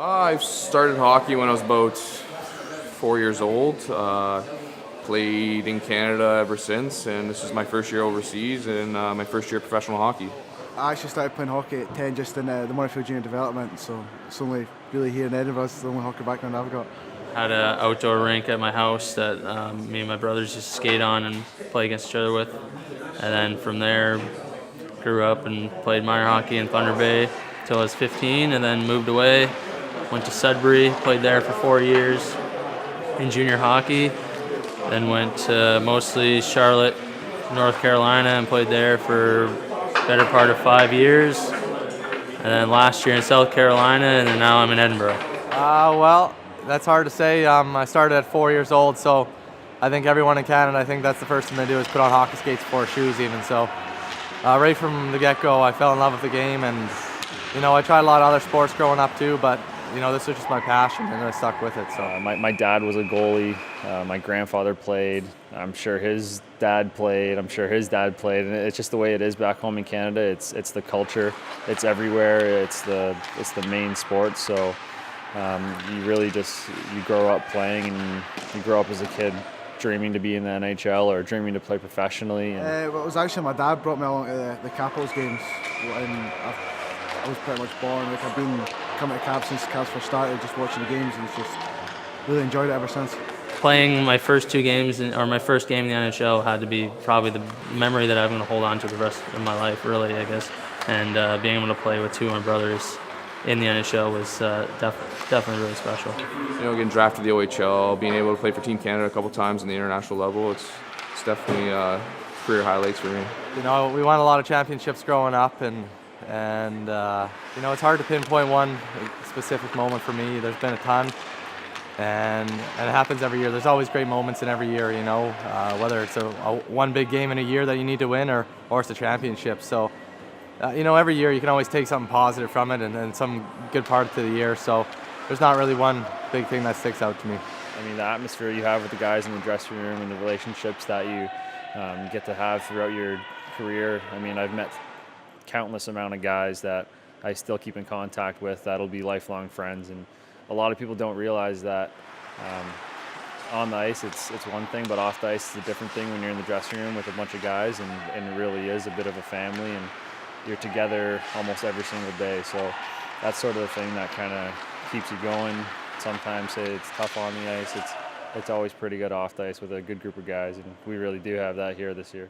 I started hockey when I was about 4 years old. Played in Canada ever since, and this is my first year overseas and my first year of professional hockey. I actually started playing hockey at 10 just in the Murrayfield Junior Development, so it's only really here in Edinburgh. It's the only hockey background I've got. Had an outdoor rink at my house that me and my brothers used to skate on and play against each other with. And then from there, grew up and played minor hockey in Thunder Bay till I was 15, and then moved away. Went to Sudbury, played there for 4 years in junior hockey. Then went to mostly Charlotte, North Carolina, and played there for better part of 5 years. And then last year in South Carolina, and then now I'm in Edinburgh. Well, that's hard to say. I started at 4 years old, so I think everyone in Canada, I think that's the first thing they do is put on hockey skates before shoes even. So right from the get-go, I fell in love with the game, and I tried a lot of other sports growing up too, but this was just my passion, and I stuck with it. So my dad was a goalie. My grandfather played. I'm sure his dad played. I'm sure his dad played. And it's just the way it is back home in Canada. It's the culture. It's everywhere. It's the main sport. So you really you grow up playing, and you grow up as a kid dreaming to be in the NHL or dreaming to play professionally. Well, it was actually my dad brought me along to the Capitals games, and I was pretty much born. I've been coming to Caps since Caps first started, just watching the games, and just really enjoyed it ever since. Playing my first 2 games, or my first game in the NHL, had to be probably the memory that I'm going to hold on to the rest of my life, really, I guess. And being able to play with 2 of my brothers in the NHL was definitely really special. Getting drafted to the OHL, being able to play for Team Canada a couple times on the international level, it's definitely career highlights for me. We won a lot of championships growing up, and it's hard to pinpoint one specific moment for me. There's been a ton, and it happens every year. There's always great moments in every year, whether it's one big game in a year that you need to win, or it's a championship. So, every year you can always take something positive from it, and some good part to the year. So there's not really one big thing that sticks out to me. I mean, the atmosphere you have with the guys in the dressing room and the relationships that you get to have throughout your career. I mean, I've met countless amount of guys that I still keep in contact with that'll be lifelong friends, and a lot of people don't realize that on the ice it's one thing, but off the ice it's a different thing when you're in the dressing room with a bunch of guys, and it really is a bit of a family, and you're together almost every single day. So that's sort of the thing that kind of keeps you going. Sometimes it's tough on the ice. It's always pretty good off the ice with a good group of guys, and we really do have that here this year.